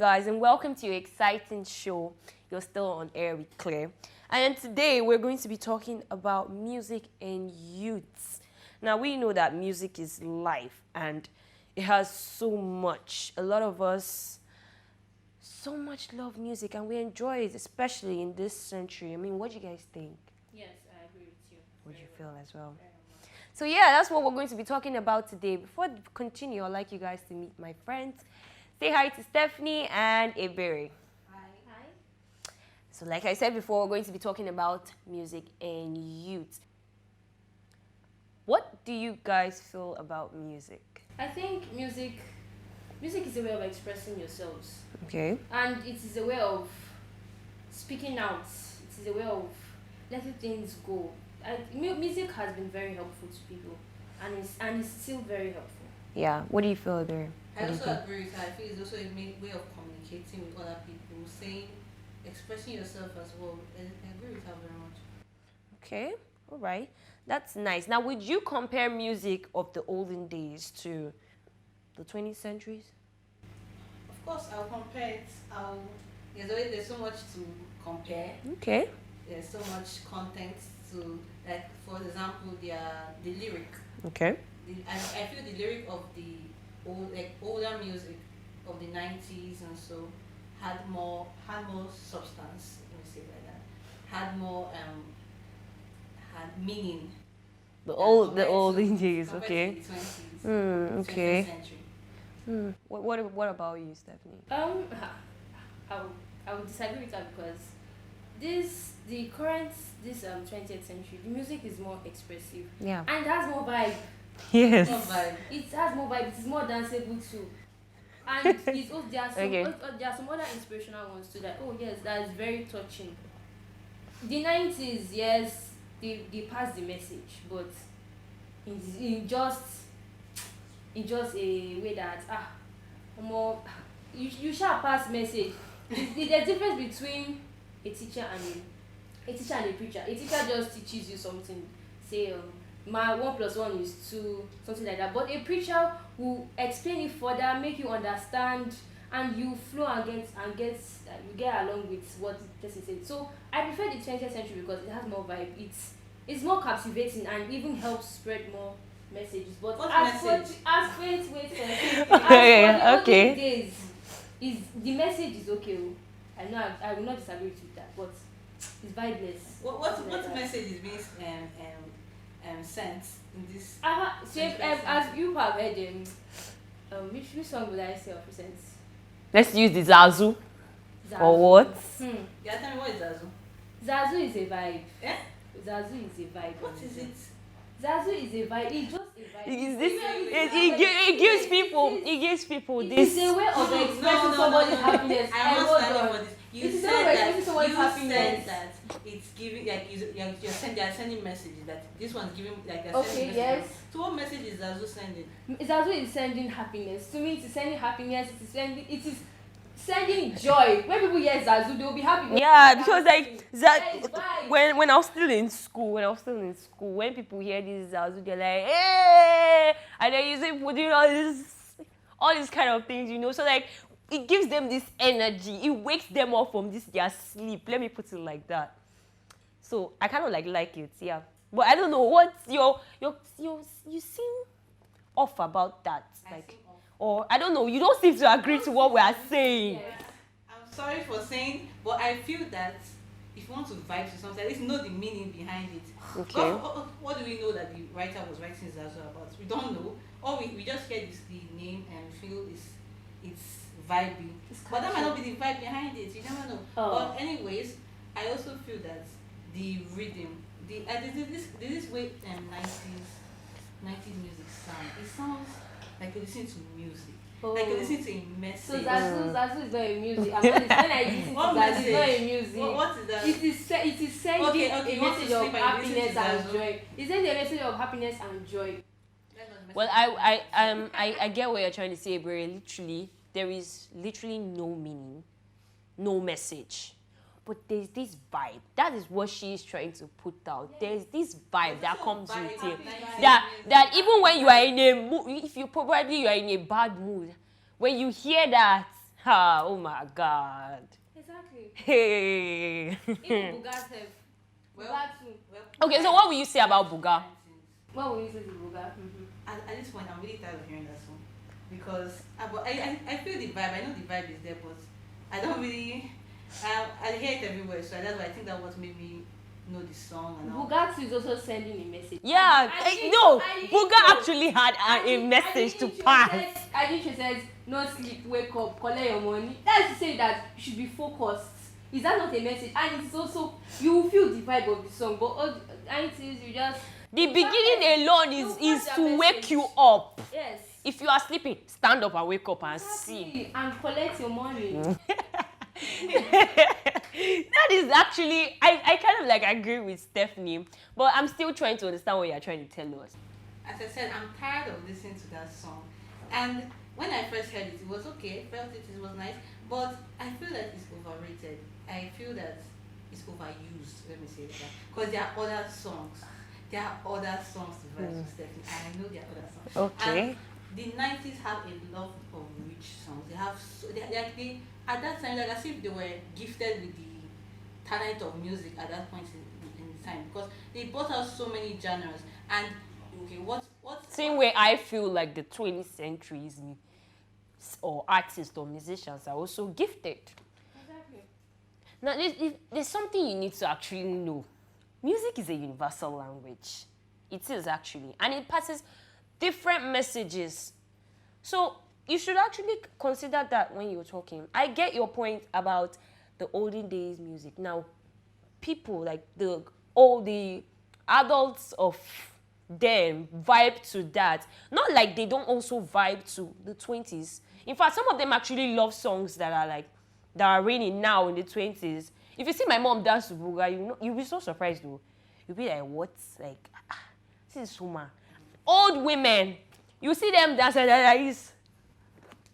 guys, and welcome to your exciting show. You're still on air with Claire. And today we're going to be talking about music and youths. Now, we know that music is life and it has so much. A lot of us so much love music and we enjoy it, especially in this century. I mean, what do you guys think? Yes, I agree with you. What do you Very feel as well? Very much. So yeah, that's what we're going to be talking about today. Before we continue, I'd like you guys to meet my friends. Say hi to Stephanie and Ebere. Hi. So like I said before, we're going to be talking about music and youth. What do you guys feel about music? I think music is a way of expressing yourselves, Okay. and it is a way of speaking out. It is a way of letting things go. Music has been very helpful to people, and it's still very helpful. Yeah. What do you feel, Ebere? I also agree with her. I feel it's also a way of communicating with other people, expressing yourself as well. I agree with her very much. Okay. All right. That's nice. Now, would you compare music of the olden days to the 20th centuries? Of course, I'll compare it. There's so much to compare. Okay. There's so much content to, like, for example, the lyric. Okay. I feel the lyric of the older music of the 90s and so had more substance. Let me say it like that. Had meaning. The compared to- olden days. compared Okay. to the 20s. Okay. 20th century. What about you, Stephanie? I would disagree with that because this 20th century, the music is more expressive Yeah. and it has more vibe. Yes. Not vibe. It has more vibe. It is more danceable too. And it's also, there are some other inspirational ones too. That yes, that is very touching. The 90s, yes, they passed the message, but in just a way that more you shall pass message. There's difference between a teacher and a preacher. A teacher just teaches you something, say my 1 + 1 is 2, something like that. But a preacher will explain it further, make you understand, and you flow and get along with what the person said. So I prefer the 20th century because it has more vibe. It's more captivating and even helps spread more messages. But What as message? Okay, as for the okay. olden days, the message is okay. I know I will not disagree with that, but it's vibeless. What message is being sent in this? So as you have heard which song would I say of recent? Let's use the Zazu. Or what? Yeah, tell me, what is Zazu? Zazu is a vibe. Eh? Zazu is a vibe. What is it? Zazu is a vibe. It's just a vibe. It gives people It this. is a way of expressing somebody's happiness. I understand what this. It You is said a way of that. expressing someone's You happiness. said that it's giving they are sending messages that this one's giving they're Okay, sending yes. messages. So what message is Zazu sending? Zazu is sending happiness. To me, it is sending happiness. It is sending joy. When people hear Zazu, they will be happy. Yeah, because like Yeah, it's vibe. when I was still in school, when people hear this Zazu, they're like, hey, and then you say doing all these kind of things, you know. So like it gives them this energy. It wakes them up from their sleep. Let me put it like that. So I kind of like it, yeah. But I don't know what's you seem off about that, like, or I don't know. You don't seem to agree to what we are saying. Yes. I'm sorry for saying, but I feel that if you want to vibe to something, at least know the meaning behind it. Okay. What do we know that the writer was writing Zazu about? We don't know. Or we just hear the name and feel it's vibey. But that might not be the vibe behind it. You never know. Oh. But anyways, I also feel that the rhythm, this way 90s music sound. It sounds like you're listening to music. Like you're listening to a message. So Zazu is not a music. I'm not when I listen to What Zazu, it's message? not a music. What is that? It is sending Okay, a you want to message of sleep and you listen happiness to and Zazu? joy. It's sending a message of happiness and joy. Well, I get what you're trying to say, but literally, there is literally no meaning, no message. But there's this vibe. That is what she is trying to put out. There's this vibe that comes with it. That even when you are in a mood, if you are in a bad mood, when you hear that, Oh my God. Exactly. Hey. Even Buga have. Well, Buga too. Okay, so what will you say about Buga? What will you say to Buga? At this point, I'm really tired of hearing that song because I feel the vibe. I know the vibe is there, but I don't really. I hear it everywhere, so that's why I think that what made me know the song and all. Buga is also sending a message. Yeah, no, Buga actually had a message to pass. Adinche says, no sleep, wake up, collect your money. That's to say that you should be focused. Is that not a message? And it's also, you will feel the vibe of the song, but all it is, you just... The beginning alone is to wake you up. Yes. If you are sleeping, stand up and wake up and sing. And collect your money. That is actually, I kind of like agree with Stephanie, but I'm still trying to understand what you're trying to tell us. As I said, I'm tired of listening to that song. And when I first heard it, it was okay, felt it was nice, but I feel that it's overrated. I feel that it's overused, let me say that. Because there are other songs. There are other songs to verse with Stephanie. I know there are other songs. Okay. And the 90s have a lot of rich songs. They have, they at that time, like as if they were gifted with the talent of music at that point in time. Because they brought out so many genres. And, okay, Same way I feel like the 20th centuries or artists or musicians are also gifted. Exactly. Now, there's something you need to actually know. Music is a universal language. It is actually. And it passes different messages. So you should actually consider that when you're talking. I get your point about the olden days music. Now, people like all the adults of them vibe to that. Not like they don't also vibe to the 20s. In fact, some of them actually love songs that are raining now in the 20s. If you see my mom dance to Buga, you'll be so surprised though. You'll be like, what? Like, this is Suma. Old women, you see them dance like this.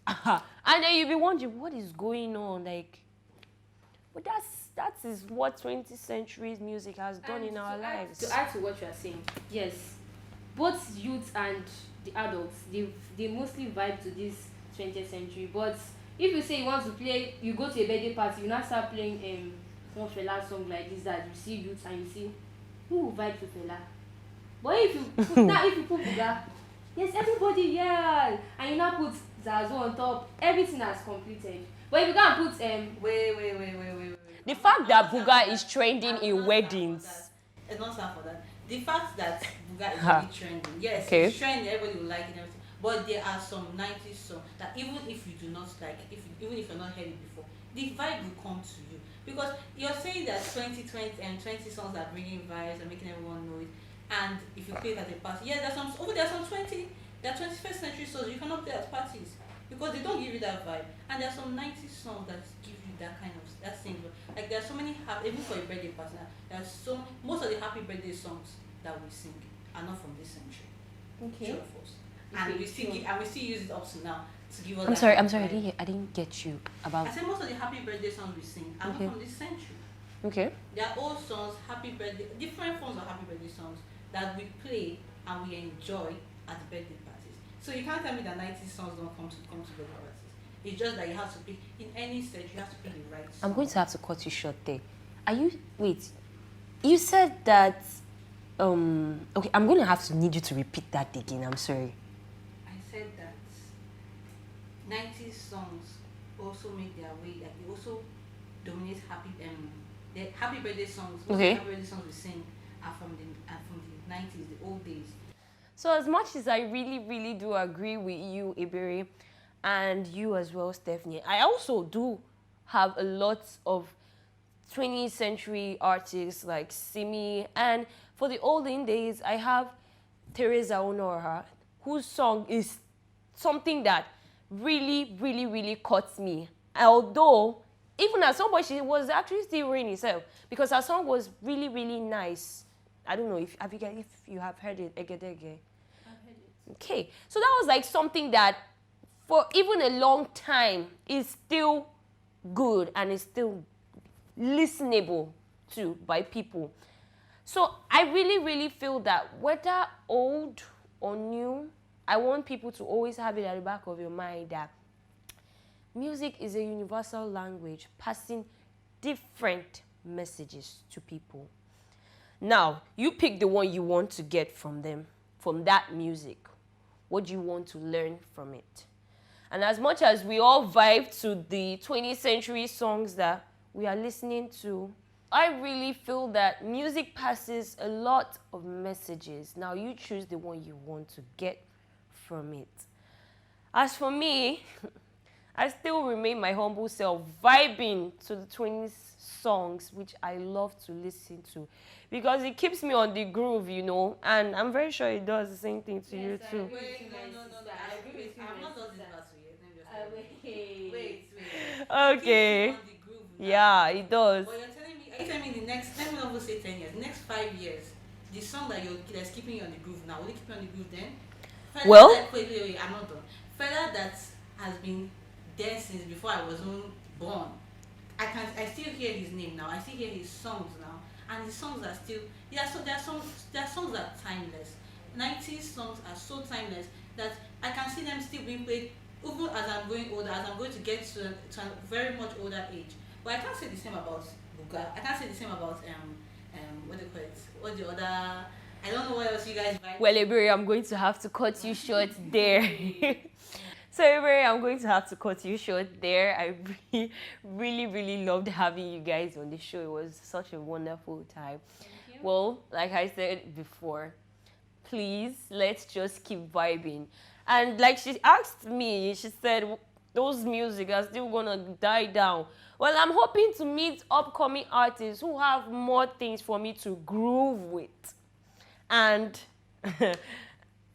And then you'll be wondering, what is going on? Like, but that is what 20th century's music has done in our lives. To add to what you are saying, yes, both youth and the adults, they mostly vibe to this 20th century. But if you say you want to play, you go to a birthday party, you now start playing one Fela song like this that you see youth and you see who will vibe to Fela. But if you put Buga, yes, everybody, yeah, and you now put Zazu on top, everything has completed. But if you go and put Wait. The fact that Buga is trending in weddings. It's not sad for that. The fact that Buga is really trending, yes, okay. It's trending, everybody will like it and everything. But there are some 90s songs that even if you do not like, even if you're not heard it before, the vibe will come to you. Because you're saying that 2020 and 20 songs are bringing vibes and making everyone know it. And if you play it at a party, yeah, there are some 21st century songs you cannot play at parties because they don't give you that vibe. And there are some 90s songs that give you that kind of that thing. Like there are so many even for a birthday party now, most of the happy birthday songs that we sing are not from this century. okay. True of us. And we still use it up to now to give us. I'm sorry, I didn't get you about. I said most of the happy birthday songs we sing are not from this century. Okay. They are old songs, happy birthday, different forms of happy birthday songs that we play and we enjoy at birthday parties. So you can't tell me that 90s songs don't come to birthday parties. It's just that you have to pick in any stage. You have to pick the right song. I'm going to have to cut you short there. Wait? You said that. Okay, I'm going to have to need you to repeat that again. I'm sorry. I said that 90s songs also make their way. Like they also dominate the happy birthday songs. Okay. Happy birthday songs we sing are from the 90s, the old days. So as much as I really, really do agree with you, Iberi, and you as well, Stephanie, I also do have a lot of 20th century artists like Simi, and for the olden days, I have Teresa Honora, whose song is something that really, really, really caught me. Although, even at some point, she was actually still rain herself because her song was really, really nice. I don't know if you have heard it, Egedege. I've heard it. Okay, so that was like something that for even a long time is still good and is still listenable to by people. So I really, really feel that whether old or new, I want people to always have it at the back of your mind that Music is a universal language passing different messages to people. Now, you pick the one you want to get from them, from that music. What do you want to learn from it? And as much as we all vibe to the 20th century songs that we are listening to, I really feel that music passes a lot of messages. Now, you choose the one you want to get from it. As for me, I still remain my humble self, vibing to the 20s songs, which I love to listen to, because it keeps me on the groove, and I'm very sure it does the same thing to you too. Wait, no. I agree with you. I'm not done this verse yet. Let me just wait. Okay. Keep you on the groove now. Yeah, it does. But are you telling me the next, let me not even say 10 years, next 5 years, the song that's keeping you on the groove now, will it keep you on the groove then? Well, Wait, I'm not done. Fella that has been there since before I was even born. I still hear his name now. I still hear his songs now, and his songs are still there are songs that are timeless. 90s songs are so timeless that I can see them still being played even as I'm going older, as I'm going to get to a very much older age. But I can't say the same about Buga. I can't say the same about what do you call it? What the other? I don't know what else you guys buy. well, Ebere, I'm going to have to cut you short there. So, Ebere, I'm going to have to cut you short there. I really loved having you guys on the show. It was such a wonderful time. Thank you. Well, like I said before, please, let's just keep vibing. And like she asked me, she said, those music are still gonna die down. Well, I'm hoping to meet upcoming artists who have more things for me to groove with. And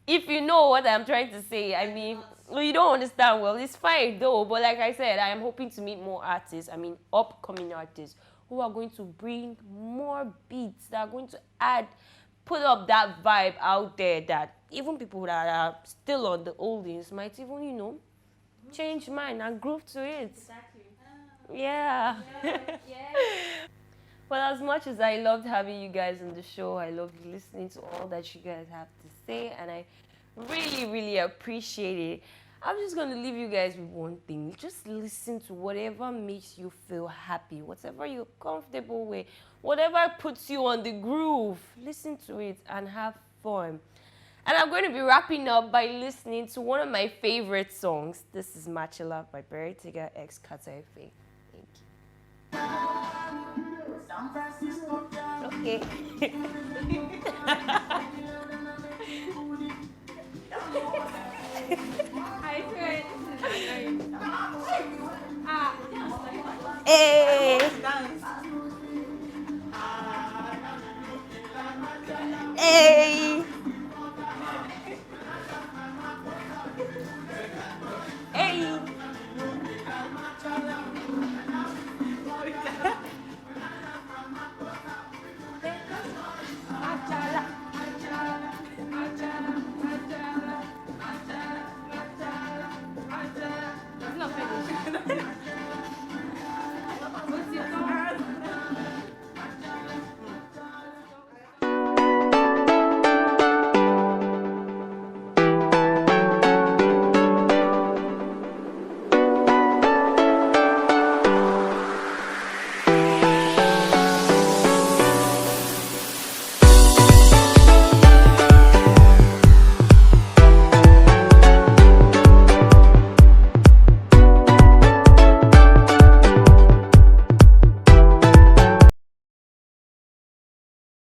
if you know what I'm trying to say, I mean, you don't understand, well, it's fine though. But like I said, I am hoping to meet more artists, upcoming artists who are going to bring more beats, that are going to put up that vibe out there that even people that are still on the oldies might even, change mind and groove to it. Exactly. Yeah. Yeah. Well, as much as I loved having you guys on the show, I loved listening to all that you guys have to say, and I really appreciate it. I'm just going to leave you guys with one thing. Just listen to whatever makes you feel happy, whatever you're comfortable with, whatever puts you on the groove. Listen to it and have fun. And I'm going to be wrapping up by listening to one of my favorite songs. This is Machila by Barry Tiga x Kata Efe. Thank you. Okay. I swear this is annoying. Hey.